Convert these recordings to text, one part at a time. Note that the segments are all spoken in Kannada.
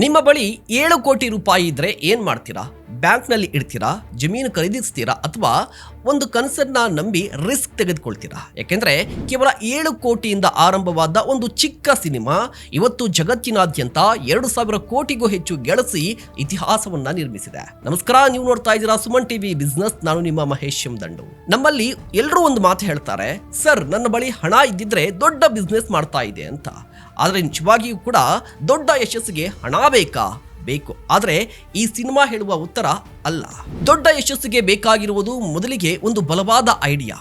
ನಿಮ್ಮ ಬಳಿ 7 ಕೋಟಿ ರೂಪಾಯಿ ಇದ್ರೆ ಏನ್ ಮಾಡ್ತೀರಾ? ಬ್ಯಾಂಕ್ನಲ್ಲಿ ಇಡ್ತೀರಾ, ಜಮೀನು ಖರೀದಿಸ್ತೀರಾ, ಅಥವಾ ಒಂದು ಕನಸನ್ನ ನಂಬಿ ರಿಸ್ಕ್ ತೆಗೆದುಕೊಳ್ತೀರಾ? ಯಾಕೆಂದ್ರೆ ಕೇವಲ 7 ಕೋಟಿಯಿಂದ ಆರಂಭವಾದ ಒಂದು ಚಿಕ್ಕ ಸಿನಿಮಾ ಇವತ್ತು ಜಗತ್ತಿನಾದ್ಯಂತ 2,000 ಕೋಟಿಗೂ ಹೆಚ್ಚು ಗಳಿಸಿ ಇತಿಹಾಸವನ್ನ ನಿರ್ಮಿಸಿದೆ. ನಮಸ್ಕಾರ, ನೀವು ನೋಡ್ತಾ ಇದ್ದೀರಾ ಸುಮನ್ ಟಿವಿ ಬಿಸ್ನೆಸ್. ನಾನು ನಿಮ್ಮ ಮಹೇಶ್ ದಂಡು. ನಮ್ಮಲ್ಲಿ ಎಲ್ಲರೂ ಒಂದು ಮಾತು ಹೇಳ್ತಾರೆ, ಸರ್ ನನ್ನ ಬಳಿ ಹಣ ಇದ್ದಿದ್ರೆ ದೊಡ್ಡ ಬಿಸ್ನೆಸ್ ಮಾಡ್ತಾ ಇದೆ ಅಂತ. ಆದರೆ ನಿಜವಾಗಿಯೂ ಕೂಡ ದೊಡ್ಡ ಯಶಸ್ಸಿಗೆ ಹಣ ಬೇಕು. ಆದರೆ ಈ ಸಿನಿಮಾ ಹೇಳುವ ಉತ್ತರ ಅಲ್ಲ. ದೊಡ್ಡ ಯಶಸ್ಸಿಗೆ ಬೇಕಾಗಿರುವುದು ಮೊದಲಿಗೆ ಒಂದು ಬಲವಾದ ಐಡಿಯಾ,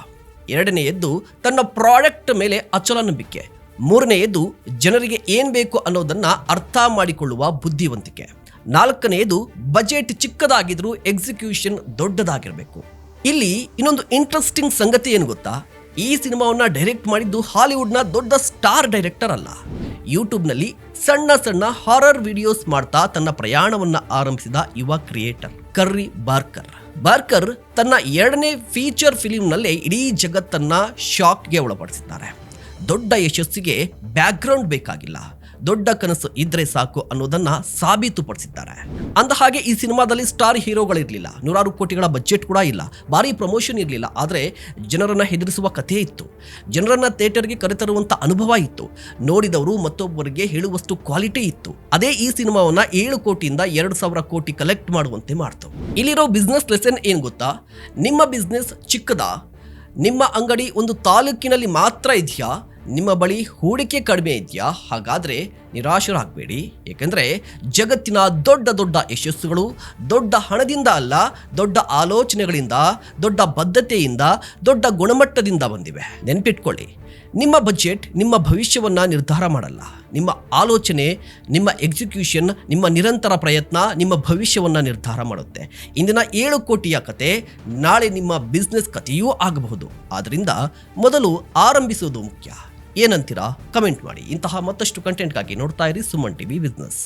ಎರಡನೆಯದ್ದು ತನ್ನ ಪ್ರಾಡಕ್ಟ್ ಮೇಲೆ ಅಚಲ ನಂಬಿಕೆ, ಮೂರನೆಯದ್ದು ಜನರಿಗೆ ಏನ್ ಬೇಕು ಅನ್ನೋದನ್ನ ಅರ್ಥ ಮಾಡಿಕೊಳ್ಳುವ ಬುದ್ಧಿವಂತಿಕೆ, ನಾಲ್ಕನೆಯದು ಬಜೆಟ್ ಚಿಕ್ಕದಾಗಿದ್ರೂ ಎಕ್ಸಿಕ್ಯೂಷನ್ ದೊಡ್ಡದಾಗಿರಬೇಕು. ಇಲ್ಲಿ ಇನ್ನೊಂದು ಇಂಟ್ರೆಸ್ಟಿಂಗ್ ಸಂಗತಿ ಏನು ಗೊತ್ತಾ? ಈ ಸಿನಿಮಾವನ್ನ ಡೈರೆಕ್ಟ್ ಮಾಡಿದ್ದು ಹಾಲಿವುಡ್ನ ದೊಡ್ಡ ಸ್ಟಾರ್ ಡೈರೆಕ್ಟರ್ ಅಲ್ಲ, ಯೂಟ್ಯೂಬ್ನಲ್ಲಿ ಸಣ್ಣ ಹಾರರ್ ವಿಡಿಯೋಸ್ ಮಾಡ್ತಾ ತನ್ನ ಪ್ರಯಾಣವನ್ನ ಆರಂಭಿಸಿದ ಯುವ ಕ್ರಿಯೇಟರ್ ಕರ್ರಿ ಬಾರ್ಕರ್ ತನ್ನ 2ನೇ ಫೀಚರ್ ಫಿಲ್ಮ್ನಲ್ಲೇ ಇಡೀ ಜಗತ್ತನ್ನ ಶಾಕ್ಗೆ ಒಳಪಡಿಸಿದ್ದಾರೆ. ದೊಡ್ಡ ಯಶಸ್ಸಿಗೆ ಬ್ಯಾಕ್ಗ್ರೌಂಡ್ ಬೇಕಾಗಿಲ್ಲ, ದೊಡ್ಡ ಕನಸು ಇದ್ರೆ ಸಾಕು ಅನ್ನೋದನ್ನ ಸಾಬೀತುಪಡಿಸಿದ್ದಾರೆ. ಅಂದ ಹಾಗೆ ಈ ಸಿನಿಮಾದಲ್ಲಿ ಸ್ಟಾರ್ ಹೀರೋಗಳಿರಲಿಲ್ಲ, 100 ಕೋಟಿಗಳ ಬಜೆಟ್ ಕೂಡ ಇಲ್ಲ, ಭಾರಿ ಪ್ರಮೋಷನ್ ಇರಲಿಲ್ಲ. ಆದರೆ ಜನರನ್ನ ಹೆದರಿಸುವ ಕಥೆ ಇತ್ತು, ಜನರನ್ನ ಥಿಯೇಟರ್ಗೆ ಕರೆತರುವಂತ ಅನುಭವ ಇತ್ತು, ನೋಡಿದವರು ಮತ್ತೊಬ್ಬರಿಗೆ ಹೇಳುವಷ್ಟು ಕ್ವಾಲಿಟಿ ಇತ್ತು. ಅದೇ ಈ ಸಿನಿಮಾವನ್ನ 7 ಕೋಟಿಯಿಂದ 2,000 ಕೋಟಿ ಕಲೆಕ್ಟ್ ಮಾಡುವಂತೆ ಮಾಡ್ತು. ಇಲ್ಲಿರೋ ಬಿಸ್ನೆಸ್ ಲೆಸನ್ ಏನ್ ಗೊತ್ತಾ? ನಿಮ್ಮ ಬಿಸ್ನೆಸ್ ಚಿಕ್ಕದಾ? ನಿಮ್ಮ ಅಂಗಡಿ ಒಂದು ತಾಲೂಕಿನಲ್ಲಿ ಮಾತ್ರ ಇದೆಯಾ? ನಿಮ್ಮ ಬಳಿ ಹೂಡಿಕೆ ಕಡಿಮೆ ಇದೆಯಾ? ಹಾಗಾದರೆ ನಿರಾಶರಾಗಬೇಡಿ. ಏಕೆಂದರೆ ಜಗತ್ತಿನ ದೊಡ್ಡ ಯಶಸ್ಸುಗಳು ದೊಡ್ಡ ಹಣದಿಂದ ಅಲ್ಲ, ದೊಡ್ಡ ಆಲೋಚನೆಗಳಿಂದ, ದೊಡ್ಡ ಬದ್ಧತೆಯಿಂದ, ದೊಡ್ಡ ಗುಣಮಟ್ಟದಿಂದ ಬಂದಿವೆ. ನೆನ್ಪಿಟ್ಕೊಳ್ಳಿ, ನಿಮ್ಮ ಬಜೆಟ್ ನಿಮ್ಮ ಭವಿಷ್ಯವನ್ನು ನಿರ್ಧಾರ ಮಾಡಲ್ಲ. ನಿಮ್ಮ ಆಲೋಚನೆ, ನಿಮ್ಮ ಎಕ್ಸಿಕ್ಯೂಷನ್, ನಿಮ್ಮ ನಿರಂತರ ಪ್ರಯತ್ನ ನಿಮ್ಮ ಭವಿಷ್ಯವನ್ನು ನಿರ್ಧಾರ ಮಾಡುತ್ತೆ. ಇಂದಿನ 7 ಕೋಟಿಯ ಕತೆ ನಾಳೆ ನಿಮ್ಮ ಬಿಸ್ನೆಸ್ ಕಥೆಯೂ ಆಗಬಹುದು. ಆದ್ದರಿಂದ ಮೊದಲು ಆರಂಭಿಸುವುದು ಮುಖ್ಯ. ಏನಂತೀರಾ? ಕಮೆಂಟ್ ಮಾಡಿ. ಇಂತಹ ಮತ್ತಷ್ಟು ಕಂಟೆಂಟ್ಗಾಗಿ ನೋಡ್ತಾ ಇರಿ ಸುಮನ್ ಟಿವಿ ಬಿಸ್ನೆಸ್.